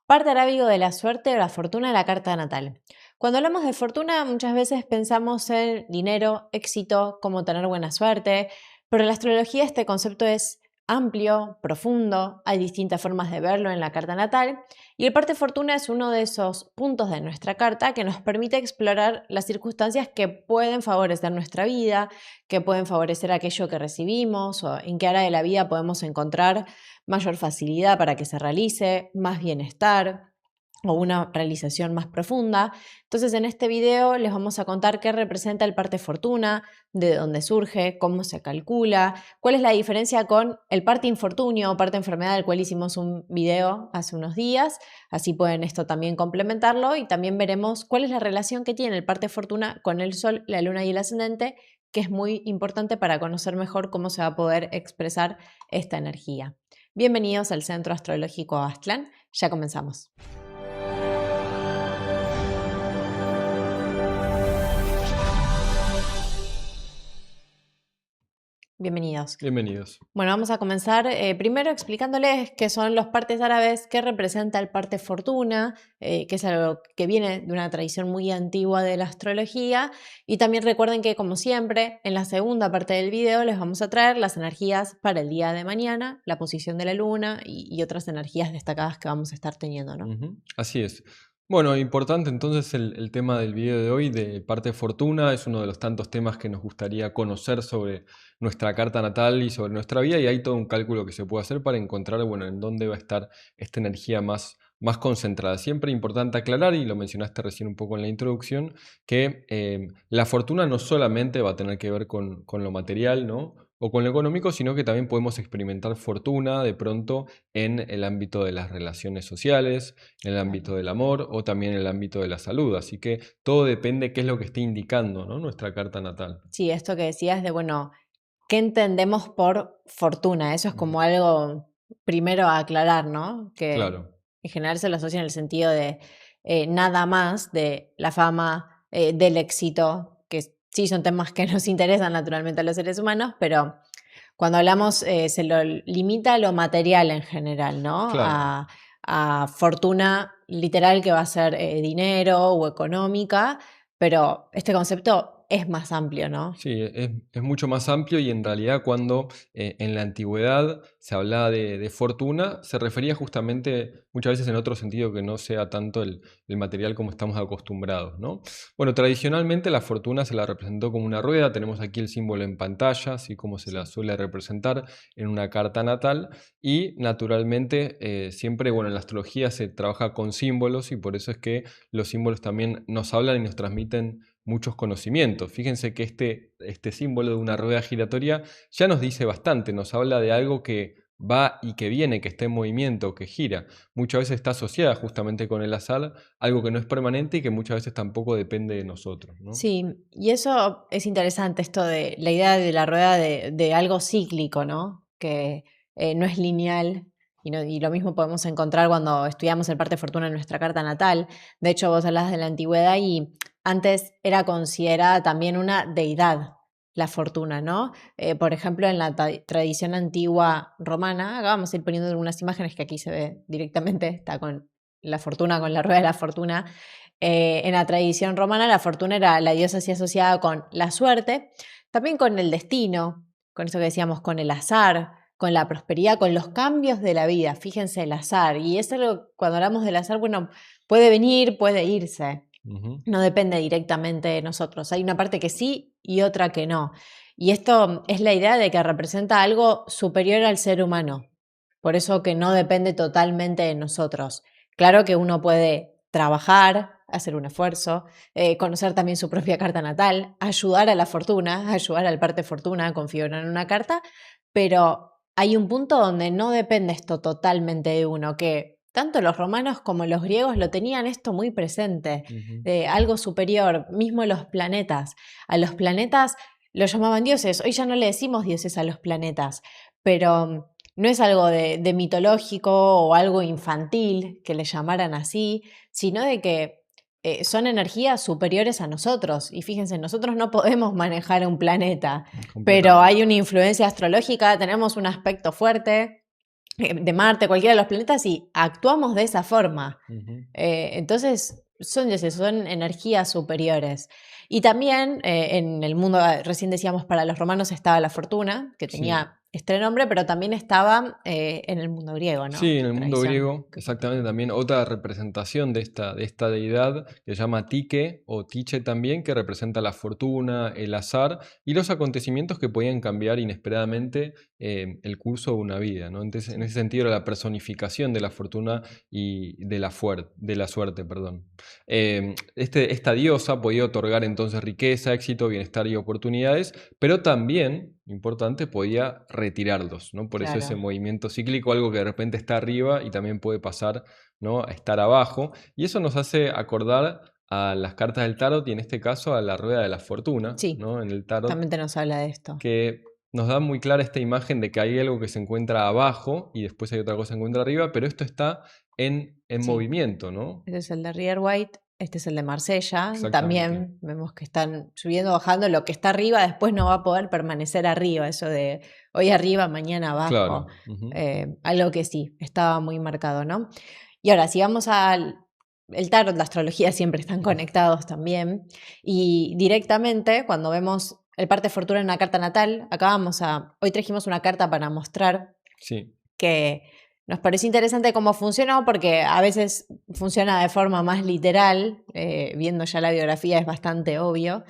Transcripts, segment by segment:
Parte arábigo de la suerte o la fortuna de la carta natal. Cuando hablamos de fortuna, muchas veces pensamos en dinero, éxito, cómo tener buena suerte, pero en la astrología este concepto es amplio, profundo, hay distintas formas de verlo en la carta natal y el parte fortuna es uno de esos puntos de nuestra carta que nos permite explorar las circunstancias que pueden favorecer nuestra vida, que pueden favorecer aquello que recibimos o en qué área de la vida podemos encontrar mayor facilidad para que se realice, más bienestar o una realización más profunda. Entonces en este video les vamos a contar qué representa el parte fortuna, de dónde surge, cómo se calcula, cuál es la diferencia con el parte infortunio o parte enfermedad del cual hicimos un video hace unos días, así pueden esto también complementarlo y también veremos cuál es la relación que tiene el parte fortuna con el sol, la luna y el ascendente, que es muy importante para conocer mejor cómo se va a poder expresar esta energía. Bienvenidos al Centro Astrológico Aztlán, ya comenzamos. Bienvenidos. Bienvenidos. Bueno, vamos a comenzar primero explicándoles qué son los partes árabes, qué representa el parte fortuna, que es algo que viene de una tradición muy antigua de la astrología. Y también recuerden que, como siempre, en la segunda parte del video les vamos a traer las energías para el día de mañana, la posición de la luna y otras energías destacadas que vamos a estar teniendo, ¿no? Así es. Bueno, importante entonces el tema del video de hoy de parte fortuna, es uno de los tantos temas que nos gustaría conocer sobre nuestra carta natal y sobre nuestra vida, y hay todo un cálculo que se puede hacer para encontrar, bueno, en dónde va a estar esta energía más concentrada. Siempre importante aclarar, y lo mencionaste recién un poco en la introducción, que la fortuna no solamente va a tener que ver con lo material, ¿no?, o con lo económico, sino que también podemos experimentar fortuna de pronto en el ámbito de las relaciones sociales, en el ámbito del amor o también en el ámbito de la salud. Así que todo depende qué es lo que esté indicando, ¿no?, nuestra carta natal. Sí, esto que decías de, bueno, ¿qué entendemos por fortuna? Eso es como algo primero a aclarar, ¿no? Que Claro. en general se lo asocia en el sentido de nada más de la fama, del éxito, que sí son temas que nos interesan naturalmente a los seres humanos, pero cuando hablamos se lo limita a lo material en general, ¿no? Claro. A fortuna literal que va a ser dinero o económica, pero este concepto es más amplio, ¿no? Sí, es mucho más amplio, y en realidad cuando en la antigüedad se hablaba de fortuna, se refería justamente muchas veces en otro sentido que no sea tanto el material como estamos acostumbrados, ¿no? Bueno, tradicionalmente la fortuna se la representó como una rueda. Tenemos aquí el símbolo en pantalla, así como se la suele representar en una carta natal, y naturalmente siempre, bueno, en la astrología se trabaja con símbolos, y por eso es que los símbolos también nos hablan y nos transmiten muchos conocimientos. Fíjense que este símbolo de una rueda giratoria ya nos dice bastante, nos habla de algo que va y que viene, que está en movimiento, que gira. Muchas veces está asociada justamente con el azar, algo que no es permanente y que muchas veces tampoco depende de nosotros, ¿no? Sí, y eso es interesante, esto de la idea de la rueda de algo cíclico, ¿no? Que no es lineal. Y lo mismo podemos encontrar cuando estudiamos el parte fortuna en nuestra carta natal. De hecho, vos hablás de la antigüedad y antes era considerada también una deidad la fortuna, ¿no? Por ejemplo, en la tradición antigua romana, acá vamos a ir poniendo algunas imágenes que aquí se ve directamente, está con la fortuna, con la rueda de la fortuna. En la tradición romana la fortuna era la diosa así asociada con la suerte, también con el destino, con eso que decíamos, con el azar, con la prosperidad, con los cambios de la vida. Fíjense el azar, y eso es algo, cuando hablamos del azar, bueno, puede venir, puede irse, no depende directamente de nosotros. Hay una parte que sí y otra que no. Y esto es la idea de que representa algo superior al ser humano, por eso que no depende totalmente de nosotros. Claro que uno puede trabajar, hacer un esfuerzo, conocer también su propia carta natal, ayudar a la fortuna, ayudar al parte fortuna a configurar una carta, pero hay un punto donde no depende esto totalmente de uno, que tanto los romanos como los griegos lo tenían esto muy presente, algo superior, mismo los planetas. A los planetas los llamaban dioses, hoy ya no le decimos dioses a los planetas, pero no es algo de mitológico o algo infantil que le llamaran así, sino de que son energías superiores a nosotros. Y fíjense, nosotros no podemos manejar un planeta, pero hay una influencia astrológica, tenemos un aspecto fuerte de Marte, cualquiera de los planetas, y actuamos de esa forma. Ujú. Entonces, son energías superiores. Y también en el mundo, recién decíamos, para los romanos estaba la fortuna, que Sí. tenía este nombre, pero también estaba en el mundo griego, ¿no? Sí, en el mundo Tradición. griego, exactamente también otra representación de esta deidad que se llama Tique o Tiche también, que representa la fortuna, el azar y los acontecimientos que podían cambiar inesperadamente el curso de una vida, ¿no? Entonces, en Sí, ese sentido, era la personificación de la fortuna y de la suerte, perdón. Esta diosa podía otorgar entonces riqueza, éxito, bienestar y oportunidades, pero también, importante, podía retirarlos, ¿no? Por eso ese claro. movimiento cíclico, algo que de repente está arriba y también puede pasar, ¿no?, a estar abajo. Y eso nos hace acordar a las cartas del tarot y en este caso a la rueda de la fortuna, Sí, ¿no?, en el tarot, justamente nos habla de esto. que nos da muy clara esta imagen de que hay algo que se encuentra abajo y después hay otra cosa que se encuentra arriba, pero esto está en Sí. movimiento, ¿no? Este es el de Rier White, este es el de Marsella. Exactamente. También vemos que están subiendo, bajando. Lo que está arriba después no va a poder permanecer arriba. Eso de hoy arriba, mañana abajo. Claro. Ujú. Algo que sí, estaba muy marcado, ¿no? Y ahora, si vamos al el tarot, la astrología siempre están conectados también. Y directamente, cuando vemos el parte fortuna en una carta natal, hoy trajimos una carta para mostrar Sí. que nos pareció interesante cómo funcionó, porque a veces funciona de forma más literal, viendo ya la biografía es bastante obvio,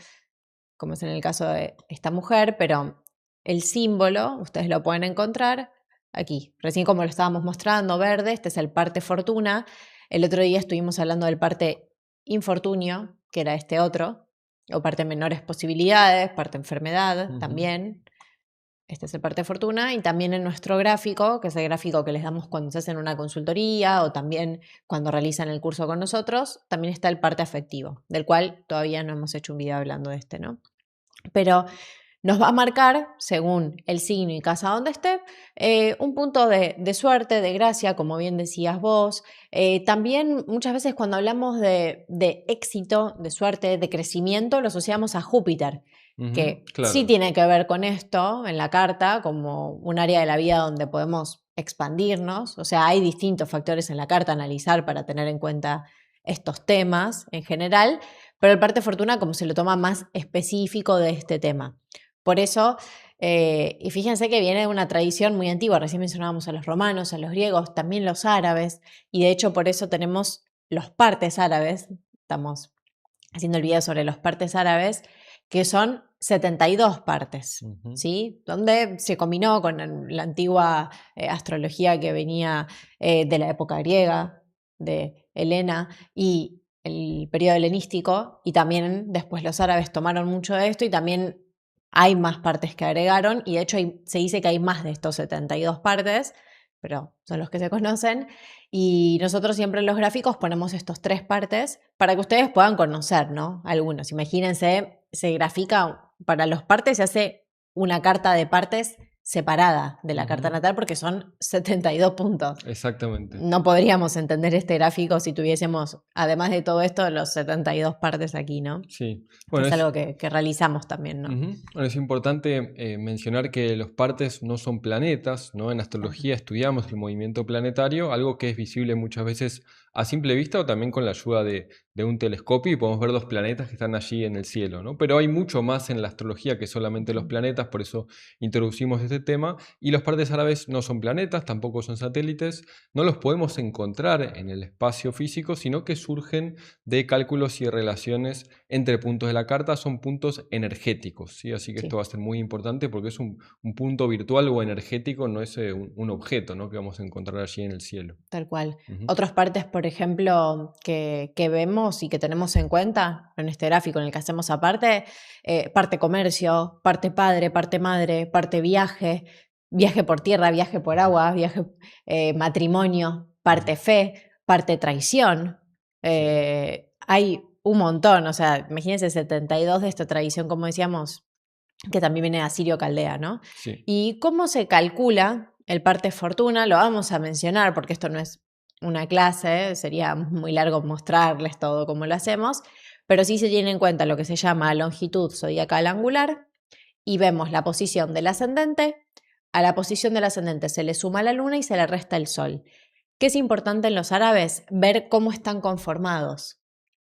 como es en el caso de esta mujer, pero el símbolo, ustedes lo pueden encontrar aquí, recién como lo estábamos mostrando, verde, este es el parte fortuna, el otro día estuvimos hablando del parte infortunio, que era este otro, o parte menores posibilidades, parte enfermedad Ujú. también. Este es el parte fortuna y también en nuestro gráfico, que es el gráfico que les damos cuando se hacen una consultoría o también cuando realizan el curso con nosotros, también está el parte afectivo, del cual todavía no hemos hecho un video hablando de este, ¿no? Pero nos va a marcar, según el signo y casa donde esté, un punto de suerte, de gracia, como bien decías vos. También muchas veces cuando hablamos de éxito, de suerte, de crecimiento, lo asociamos a Júpiter, Ujú. que sí Claro. tiene que ver con esto en la carta, como un área de la vida donde podemos expandirnos. O sea, hay distintos factores en la carta a analizar para tener en cuenta estos temas en general, pero el parte fortuna como se lo toma más específico de este tema. Por eso, y fíjense que viene de una tradición muy antigua, recién mencionábamos a los romanos, a los griegos, también los árabes, y de hecho por eso tenemos los partes árabes, estamos haciendo el video sobre los partes árabes, que son 72 partes, Ujú. ¿sí? Donde se combinó con la antigua astrología que venía de la época griega, de Helena, y el periodo helenístico, y también después los árabes tomaron mucho de esto y también hay más partes que agregaron, y de hecho se dice que hay más de estos 72 partes, pero son los que se conocen, y nosotros siempre en los gráficos ponemos estos tres partes para que ustedes puedan conocer, ¿no? Algunos. Imagínense, se grafica, para los partes se hace una carta de partes separada de la carta Ujú. natal porque son 72 puntos. Exactamente. No podríamos entender este gráfico si tuviésemos, además de todo esto, los 72 partes aquí, ¿no? Sí. Que Bueno, es algo que realizamos también, ¿no? ujú. Bueno, es importante mencionar que los partes no son planetas, ¿no? En Claro. astrología estudiamos el movimiento planetario, algo que es visible muchas veces a simple vista o también con la ayuda de un telescopio y podemos ver los planetas que están allí en el cielo, ¿no? Pero hay mucho más en la astrología que solamente los Ujú. planetas, por eso introducimos este tema. Y los partes árabes no son planetas, tampoco son satélites, no los podemos encontrar en el espacio físico, sino que surgen de cálculos y relaciones entre puntos de la carta, son puntos energéticos, ¿sí? Así que esto Sí. va a ser muy importante porque es un punto virtual o energético, no es un objeto, ¿no?, que vamos a encontrar allí en el cielo. Tal cual. Ujú. Otras partes, por ejemplo, que vemos y que tenemos en cuenta en este gráfico en el que hacemos aparte, parte comercio, parte padre, parte madre, parte viaje, viaje por tierra, viaje por agua, viaje matrimonio, Ujú. parte fe, parte traición. Sí, Hay un montón, o sea, imagínense 72 de esta tradición, como decíamos, que también viene de Asirio Caldea, ¿no? sí. ¿Y cómo se calcula el parte fortuna? Lo vamos a mencionar porque esto no es una clase, sería muy largo mostrarles todo cómo lo hacemos, pero sí se tiene en cuenta lo que se llama longitud zodiacal angular y vemos la posición del ascendente a la posición del ascendente se le suma la luna y se le resta el sol. ¿Qué es importante en los árabes? Ver cómo están conformados.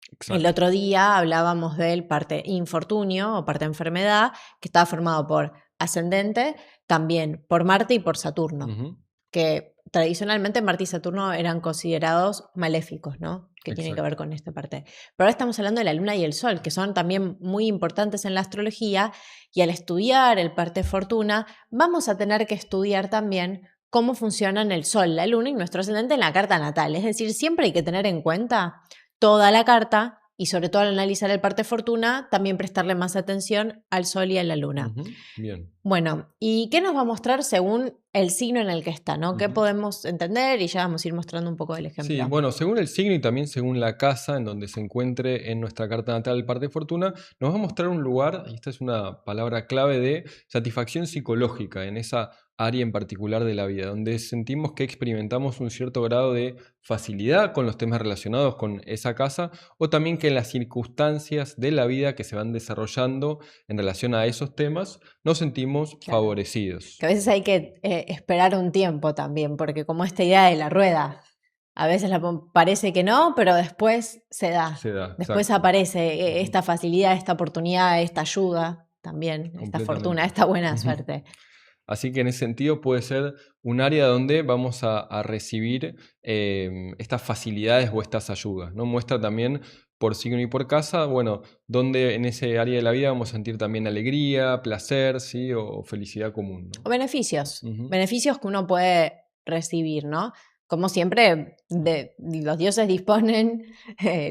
El Exacto. otro día hablábamos del parte infortunio o parte enfermedad, que estaba formado por ascendente, también por Marte y por Saturno, Ujú, que tradicionalmente Marte y Saturno eran considerados maléficos, ¿no? Que tiene que ver exacto. con esta parte. Pero ahora estamos hablando de la Luna y el Sol, que son también muy importantes en la astrología, y al estudiar el parte fortuna, vamos a tener que estudiar también cómo funcionan el Sol, la Luna y nuestro ascendente en la carta natal. Es decir, siempre hay que tener en cuenta toda la carta y sobre todo al analizar el parte fortuna, también prestarle más atención al Sol y a la Luna. Ujú, bien. Bueno, ¿y qué nos va a mostrar según el signo en el que está, ¿no? ¿Qué Ujú. podemos entender? Y ya vamos a ir mostrando un poco del Sí, ejemplo. bueno, según el signo y también según la casa en donde se encuentre en nuestra carta natal el par de fortuna, nos va a mostrar un lugar, y esta es una palabra clave de satisfacción psicológica en esa área en particular de la vida, donde sentimos que experimentamos un cierto grado de facilidad con los temas relacionados con esa casa, o también que en las circunstancias de la vida que se van desarrollando en relación a esos temas, nos sentimos Claro. favorecidos. Que a veces hay que esperar un tiempo también, porque como esta idea de la rueda, a veces parece que no, pero después se da. Se da, Después exacto. aparece Ujú, esta facilidad, esta oportunidad, esta ayuda también, esta fortuna, completamente. esta buena Ujú. suerte. Así que en ese sentido puede ser un área donde vamos a recibir estas facilidades o estas ayudas, ¿no? Muestra también por signo y por casa, bueno, donde en ese área de la vida vamos a sentir también alegría, placer, ¿sí? O felicidad común, ¿no? O beneficios, Ujú, beneficios que uno puede recibir, ¿no? Como siempre, los dioses disponen,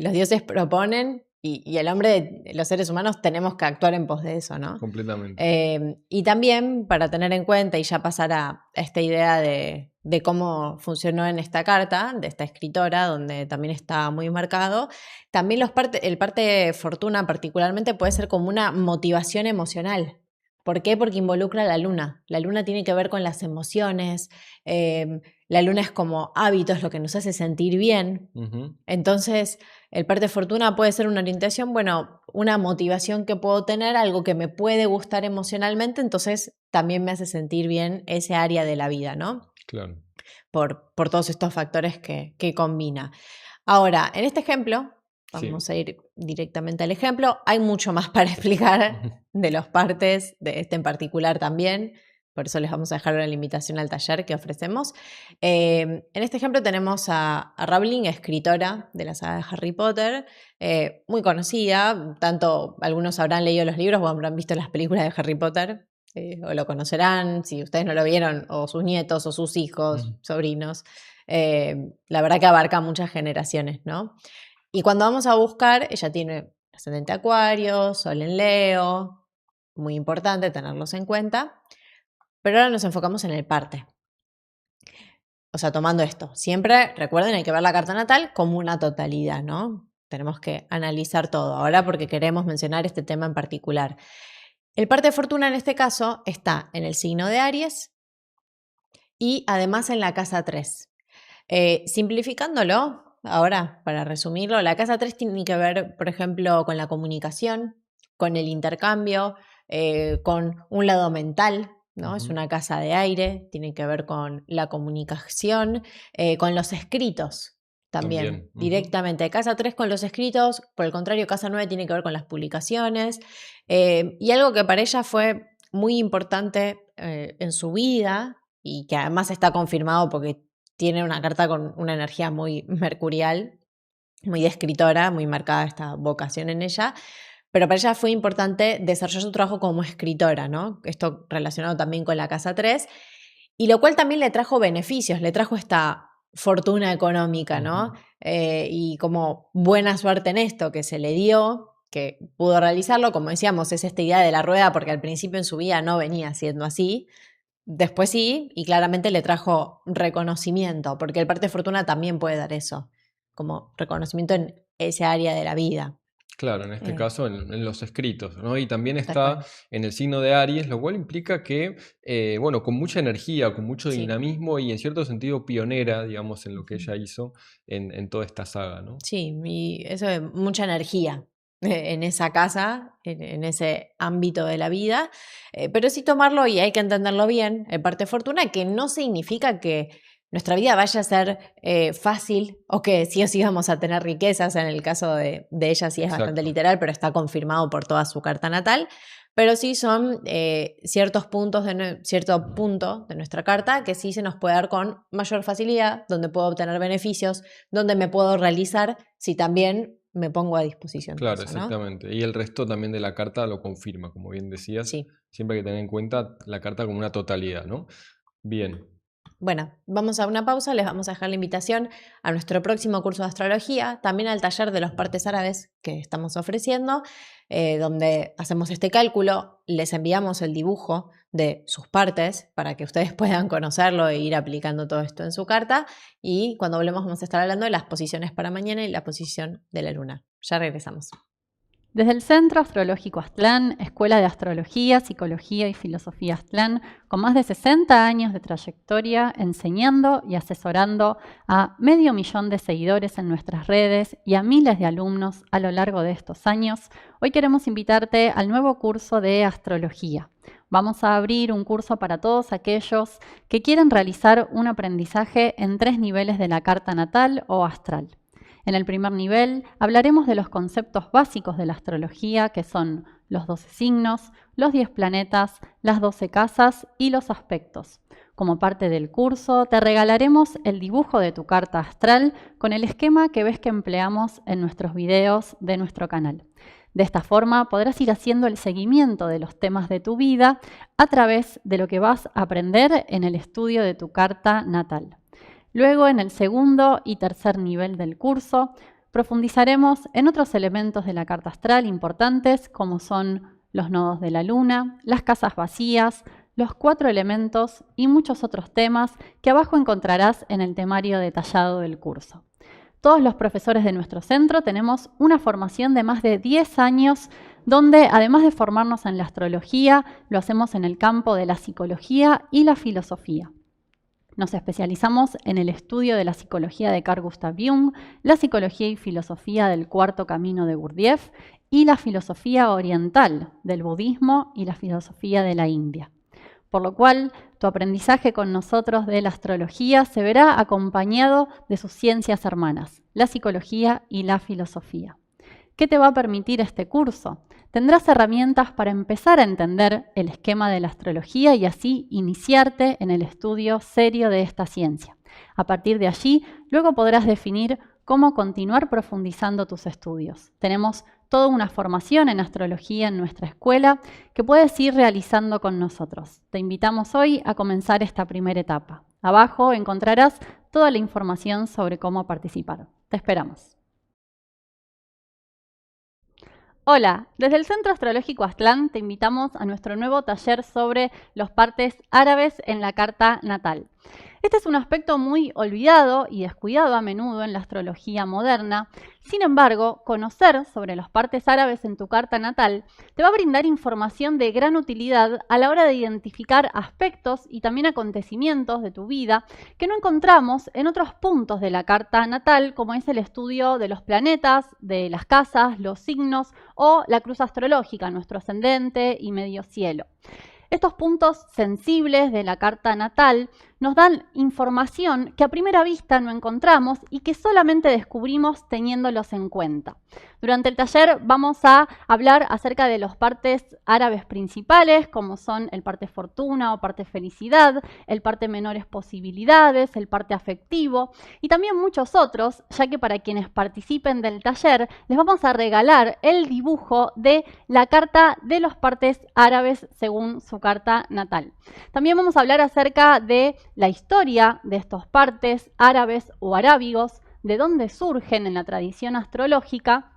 los dioses proponen y el hombre, los seres humanos, tenemos que actuar en pos de eso, ¿no? completamente. Y también para tener en cuenta y ya pasar a esta idea de cómo funcionó en esta carta, de esta escritora, donde también está muy marcado, también el parte fortuna particularmente puede ser como una motivación emocional. ¿Por qué? Porque involucra a la luna. La luna tiene que ver con las emociones, la luna es como hábitos, lo que nos hace sentir bien. Ujú, Entonces, el parte fortuna puede ser una orientación, bueno, una motivación que puedo tener, algo que me puede gustar emocionalmente, entonces también me hace sentir bien ese área de la vida, ¿no? claro. Por todos estos factores que combina. Ahora, en este ejemplo, Sí. vamos a ir directamente al ejemplo, hay mucho más para explicar Ujú, de los partes, de este en particular también, por eso les vamos a dejar una limitación al taller que ofrecemos. En este ejemplo tenemos a Rowling, escritora de la saga de Harry Potter, muy conocida, tanto algunos habrán leído los libros o habrán visto las películas de Harry Potter, o lo conocerán, si ustedes no lo vieron, o sus nietos, o sus hijos, ujú, sobrinos. La verdad que abarca muchas generaciones, ¿no? Y cuando vamos a buscar, ella tiene ascendente Acuario, Sol en Leo, muy importante tenerlos en cuenta, pero ahora nos enfocamos en el parte. O sea, tomando esto, siempre recuerden, hay que ver la carta natal como una totalidad, ¿no? Tenemos que analizar todo ahora porque queremos mencionar este tema en particular. El parte de fortuna en este caso está en el signo de Aries y además en la casa 3. Simplificándolo, ahora para resumirlo, la casa 3 tiene que ver, por ejemplo, con la comunicación, con el intercambio, con un lado mental, ¿no? Es ujú, una casa de aire, tiene que ver con la comunicación, con los escritos también, también. Ujú, directamente. Casa 3 con los escritos, por el contrario, casa 9 tiene que ver con las publicaciones. Y algo que para ella fue muy importante en su vida y que además está confirmado porque tiene una carta con una energía muy mercurial, muy de escritora, muy marcada esta vocación en ella, pero para ella fue importante desarrollar su trabajo como escritora, ¿no? Esto relacionado también con la casa 3 y lo cual también le trajo beneficios, le trajo esta fortuna económica, ¿no? ujú. Y como buena suerte en esto que se le dio, que pudo realizarlo, como decíamos, es esta idea de la rueda, porque al principio en su vida no venía siendo así, después sí, y claramente le trajo reconocimiento, porque el parte de fortuna también puede dar eso, como reconocimiento en esa área de la vida. Claro, en este Eh, caso en los escritos, ¿no? Y también Tal está cual. en el signo de Aries, lo cual implica que, bueno, con mucha energía, con mucho Sí. dinamismo y en cierto sentido pionera, digamos, en lo que Ujú. ella hizo en toda esta saga, ¿no? Sí, y eso es mucha energía. en esa casa, en ese ámbito de la vida, pero sí tomarlo, y hay que entenderlo bien, el parte fortuna, que no significa que nuestra vida vaya a ser fácil o que sí o sí vamos a tener riquezas. En el caso de ella sí es bastante Exacto. literal, pero está confirmado por toda su carta natal. Pero sí son ciertos puntos cierto punto de nuestra carta que sí se nos puede dar con mayor facilidad, donde puedo obtener beneficios, donde me puedo realizar si también me pongo a disposición de Claro, eso, ¿no? exactamente. Y el resto también de la carta lo confirma, como bien decías. Sí. Siempre hay que tener en cuenta la carta como una totalidad, ¿no? Bien. Bueno, vamos a una pausa, les vamos a dejar la invitación a nuestro próximo curso de astrología, también al taller de los partes árabes que estamos ofreciendo, donde hacemos este cálculo, les enviamos el dibujo de sus partes para que ustedes puedan conocerlo e ir aplicando todo esto en su carta, y cuando volvemos vamos a estar hablando de las posiciones para mañana y la posición de la luna. Ya regresamos. Desde el Centro Astrológico Aztlán, Escuela de Astrología, Psicología y Filosofía Aztlán, con más de 60 años de trayectoria enseñando y asesorando a 500.000 de seguidores en nuestras redes y a miles de alumnos a lo largo de estos años, hoy queremos invitarte al nuevo curso de astrología. Vamos a abrir un curso para todos aquellos que quieren realizar un aprendizaje en 3 niveles de la carta natal o astral. En el primer nivel hablaremos de los conceptos básicos de la astrología, que son los 12 signos, los 10 planetas, las 12 casas y los aspectos. Como parte del curso, te regalaremos el dibujo de tu carta astral con el esquema que ves que empleamos en nuestros videos de nuestro canal. De esta forma podrás ir haciendo el seguimiento de los temas de tu vida a través de lo que vas a aprender en el estudio de tu carta natal. Luego, en el segundo y tercer nivel del curso, profundizaremos en otros elementos de la carta astral importantes, como son los nodos de la luna, las casas vacías, los 4 elementos y muchos otros temas que abajo encontrarás en el temario detallado del curso. Todos los profesores de nuestro centro tenemos una formación de más de 10 años, donde además de formarnos en la astrología, lo hacemos en el campo de la psicología y la filosofía. Nos especializamos en el estudio de la psicología de Carl Gustav Jung, la psicología y filosofía del Cuarto Camino de Gurdjieff y la filosofía oriental del budismo y la filosofía de la India. Por lo cual, tu aprendizaje con nosotros de la astrología se verá acompañado de sus ciencias hermanas, la psicología y la filosofía. ¿Qué te va a permitir este curso? Tendrás herramientas para empezar a entender el esquema de la astrología y así iniciarte en el estudio serio de esta ciencia. A partir de allí, luego podrás definir cómo continuar profundizando tus estudios. Tenemos toda una formación en astrología en nuestra escuela que puedes ir realizando con nosotros. Te invitamos hoy a comenzar esta primera etapa. Abajo encontrarás toda la información sobre cómo participar. Te esperamos. Hola, desde el Centro Astrológico Aztlán te invitamos a nuestro nuevo taller sobre los partes árabes en la carta natal. Este es un aspecto muy olvidado y descuidado a menudo en la astrología moderna. Sin embargo, conocer sobre los partes árabes en tu carta natal te va a brindar información de gran utilidad a la hora de identificar aspectos y también acontecimientos de tu vida que no encontramos en otros puntos de la carta natal, como es el estudio de los planetas, de las casas, los signos o la cruz astrológica, nuestro ascendente y medio cielo. Estos puntos sensibles de la carta natal nos dan información que a primera vista no encontramos y que solamente descubrimos teniéndolos en cuenta. Durante el taller vamos a hablar acerca de los partes árabes principales, como son el parte fortuna o parte felicidad, el parte menores posibilidades, el parte afectivo y también muchos otros, ya que para quienes participen del taller les vamos a regalar el dibujo de la carta de los partes árabes según su carta natal. También vamos a hablar acerca de la historia de estos partes árabes o arábigos, de dónde surgen en la tradición astrológica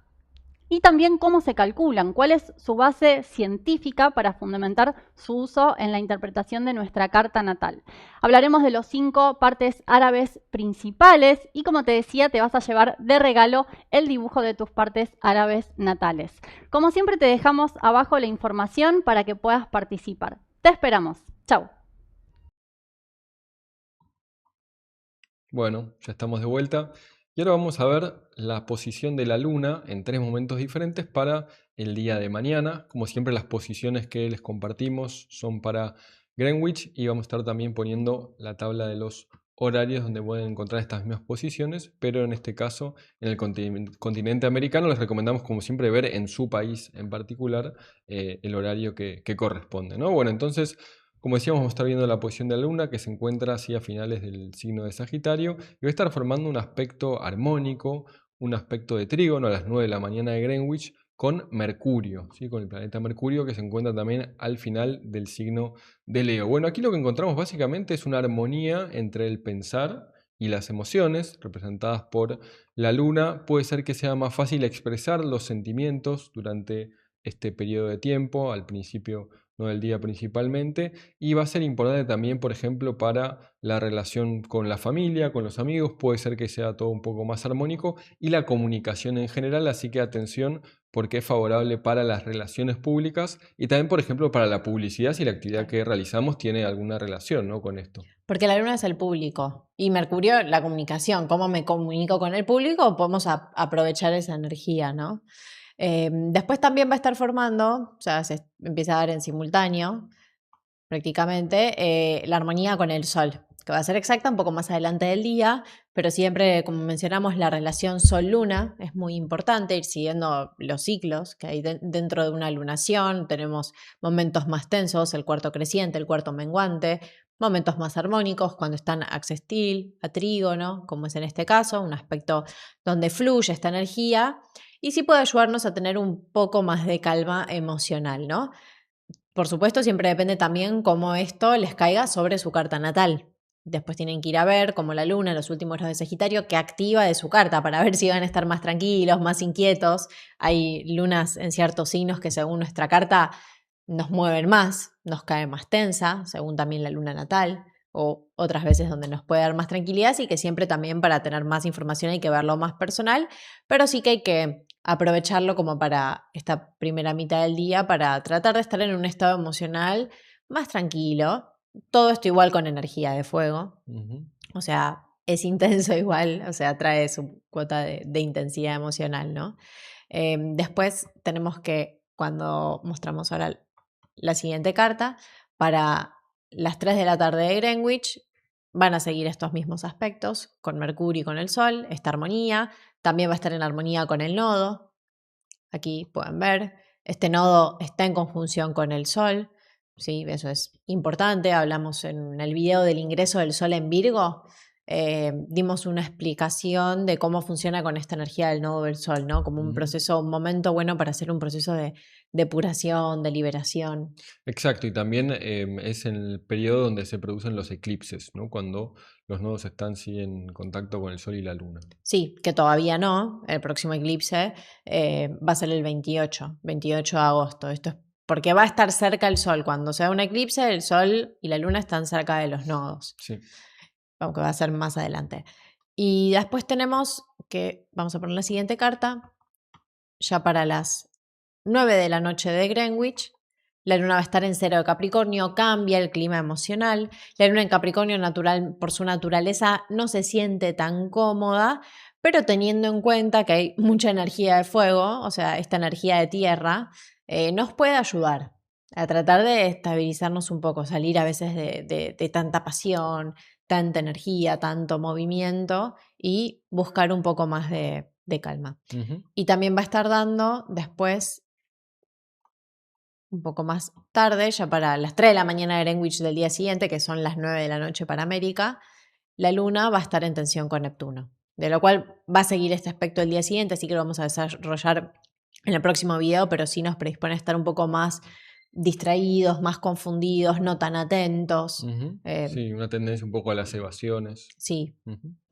y también cómo se calculan, cuál es su base científica para fundamentar su uso en la interpretación de nuestra carta natal. Hablaremos de los 5 partes árabes principales y, como te decía, te vas a llevar de regalo el dibujo de tus partes árabes natales. Como siempre, te dejamos abajo la información para que puedas participar. Te esperamos. Chau. Bueno, ya estamos de vuelta. Y ahora vamos a ver la posición de la luna en 3 momentos diferentes para el día de mañana. Como siempre, las posiciones que les compartimos son para Greenwich y vamos a estar también poniendo la tabla de los horarios donde pueden encontrar estas mismas posiciones, pero en este caso en el continente americano les recomendamos como siempre ver en su país en particular el horario que corresponde, ¿no? Bueno, entonces, como decíamos, vamos a estar viendo la posición de la luna que se encuentra así a finales del signo de Sagitario y va a estar formando un aspecto armónico, un aspecto de trígono a las 9 de la mañana de Greenwich con Mercurio, ¿sí? Con el planeta Mercurio que se encuentra también al final del signo de Leo. Bueno, aquí lo que encontramos básicamente es una armonía entre el pensar y las emociones representadas por la luna. Puede ser que sea más fácil expresar los sentimientos durante este periodo de tiempo, al principio no del día principalmente, y va a ser importante también, por ejemplo, para la relación con la familia, con los amigos, puede ser que sea todo un poco más armónico y la comunicación en general, así que atención porque es favorable para las relaciones públicas y también, por ejemplo, para la publicidad si la actividad que realizamos tiene alguna relación, ¿no?, con esto. Porque la luna es el público y Mercurio la comunicación. ¿Cómo me comunico con el público? Podemos aprovechar esa energía, ¿no? Después también va a estar formando, o sea, se empieza a dar en simultáneo prácticamente, la armonía con el Sol, que va a ser exacta un poco más adelante del día, pero siempre, como mencionamos, la relación Sol-Luna es muy importante, ir siguiendo los ciclos que hay dentro de una lunación. Tenemos momentos más tensos, el cuarto creciente, el cuarto menguante, momentos más armónicos cuando están a sextil, a trígono, como es en este caso, un aspecto donde fluye esta energía y sí puede ayudarnos a tener un poco más de calma emocional, ¿no? Por supuesto, siempre depende también cómo esto les caiga sobre su carta natal. Después tienen que ir a ver cómo la luna en los últimos grados de Sagitario qué activa de su carta para ver si van a estar más tranquilos, más inquietos. Hay lunas en ciertos signos que según nuestra carta nos mueven más, nos cae más tensa, según también la luna natal, o otras veces donde nos puede dar más tranquilidad, así que siempre también para tener más información hay que verlo más personal, pero sí que hay que aprovecharlo como para esta primera mitad del día para tratar de estar en un estado emocional más tranquilo. Todo esto igual con energía de fuego, o sea, es intenso igual, o sea, trae su cuota de intensidad emocional, ¿no? Después tenemos que, cuando mostramos ahora la siguiente carta, para las 3 de la tarde de Greenwich van a seguir estos mismos aspectos con Mercurio y con el Sol, esta armonía. También va a estar en armonía con el nodo. Aquí pueden ver, este nodo está en conjunción con el Sol, ¿sí? Eso es importante. Hablamos en el video del ingreso del Sol en Virgo. Dimos una explicación de cómo funciona con esta energía del nodo del Sol, ¿no? Como un proceso, un momento bueno para hacer un proceso de depuración, de liberación. Exacto, y también es en el periodo donde se producen los eclipses, ¿no? Cuando los nodos están sí, en contacto con el Sol y la Luna. Sí, que todavía no. El próximo eclipse va a ser el 28 de agosto. Esto es porque va a estar cerca el Sol. Cuando sea un eclipse, el Sol y la Luna están cerca de los nodos. Sí. Aunque va a ser más adelante. Y después tenemos que, vamos a poner la siguiente carta, ya para las 9 de la noche de Greenwich. La luna va a estar en 0 de Capricornio, cambia el clima emocional. La luna en Capricornio natural, por su naturaleza no se siente tan cómoda, pero teniendo en cuenta que hay mucha energía de fuego, o sea, esta energía de tierra, nos puede ayudar a tratar de estabilizarnos un poco, salir a veces de tanta pasión, tanta energía, tanto movimiento y buscar un poco más de calma. Y también va a estar dando después, un poco más tarde, ya para las 3 de la mañana de Greenwich del día siguiente, que son las 9 de la noche para América, la luna va a estar en tensión con Neptuno, de lo cual va a seguir este aspecto el día siguiente, así que lo vamos a desarrollar en el próximo video, pero sí nos predispone a estar un poco más distraídos, más confundidos, no tan atentos. Sí, una tendencia un poco a las evasiones. Sí,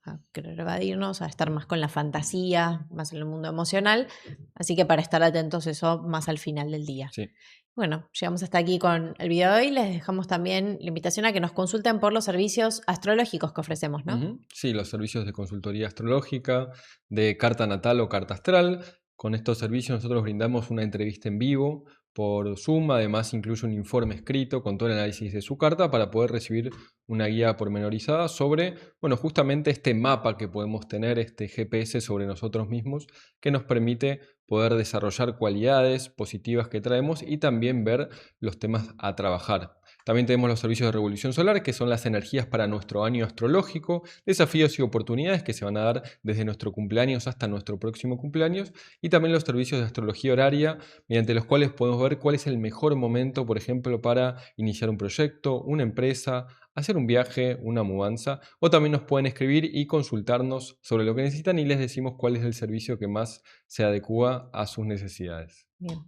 a querer evadirnos, a estar más con la fantasía, más en el mundo emocional. Así que para estar atentos eso más al final del día. Sí. Bueno, llegamos hasta aquí con el video de hoy. Les dejamos también la invitación a que nos consulten por los servicios astrológicos que ofrecemos, ¿no? Sí, los servicios de consultoría astrológica, de carta natal o carta astral. Con estos servicios nosotros brindamos una entrevista en vivo por Zoom, además incluye un informe escrito con todo el análisis de su carta para poder recibir una guía pormenorizada sobre, bueno, justamente este mapa que podemos tener, este GPS sobre nosotros mismos, que nos permite poder desarrollar cualidades positivas que traemos y también ver los temas a trabajar. También tenemos los servicios de Revolución Solar, que son las energías para nuestro año astrológico, desafíos y oportunidades que se van a dar desde nuestro cumpleaños hasta nuestro próximo cumpleaños, y también los servicios de astrología horaria, mediante los cuales podemos ver cuál es el mejor momento, por ejemplo, para iniciar un proyecto, una empresa, hacer un viaje, una mudanza, o también nos pueden escribir y consultarnos sobre lo que necesitan y les decimos cuál es el servicio que más se adecua a sus necesidades. Bien.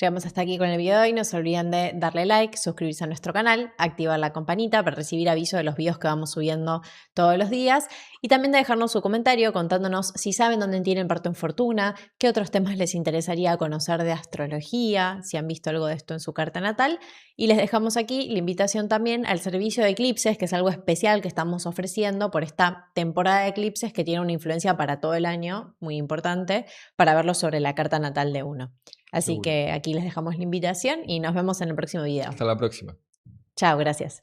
Llegamos hasta aquí con el video de hoy. No se olviden de darle like, suscribirse a nuestro canal, activar la campanita para recibir aviso de los videos que vamos subiendo todos los días y también de dejarnos su comentario contándonos si saben dónde tienen parto en fortuna, qué otros temas les interesaría conocer de astrología, si han visto algo de esto en su carta natal. Y les dejamos aquí la invitación también al servicio de eclipses, que es algo especial que estamos ofreciendo por esta temporada de eclipses que tiene una influencia para todo el año, muy importante, para verlo sobre la carta natal de uno. Así Seguro. que aquí les dejamos la invitación y nos vemos en el próximo video. Hasta la próxima. Chao, gracias.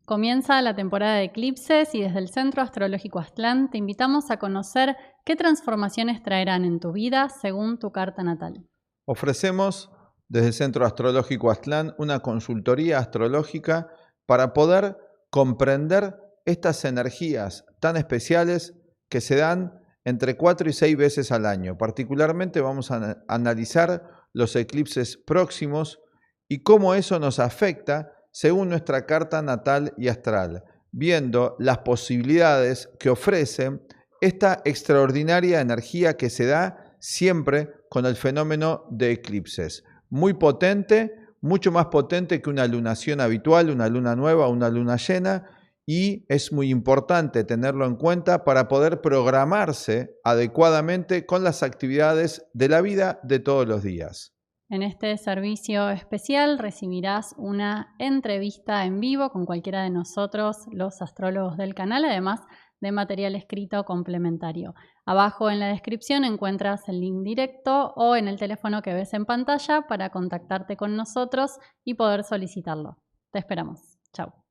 Comienza la temporada de eclipses y desde el Centro Astrológico Aztlán te invitamos a conocer qué transformaciones traerán en tu vida según tu carta natal. Ofrecemos desde el Centro Astrológico Aztlán una consultoría astrológica para poder comprender estas energías tan especiales que se dan entre 4 y 6 veces al año. Particularmente vamos a analizar los eclipses próximos y cómo eso nos afecta según nuestra carta natal y astral, viendo las posibilidades que ofrece esta extraordinaria energía que se da siempre con el fenómeno de eclipses. Muy potente, mucho más potente que una lunación habitual, una luna nueva, una luna llena, y es muy importante tenerlo en cuenta para poder programarse adecuadamente con las actividades de la vida de todos los días. En este servicio especial recibirás una entrevista en vivo con cualquiera de nosotros, los astrólogos del canal, además de material escrito complementario. Abajo en la descripción encuentras el link directo o en el teléfono que ves en pantalla para contactarte con nosotros y poder solicitarlo. Te esperamos. Chao.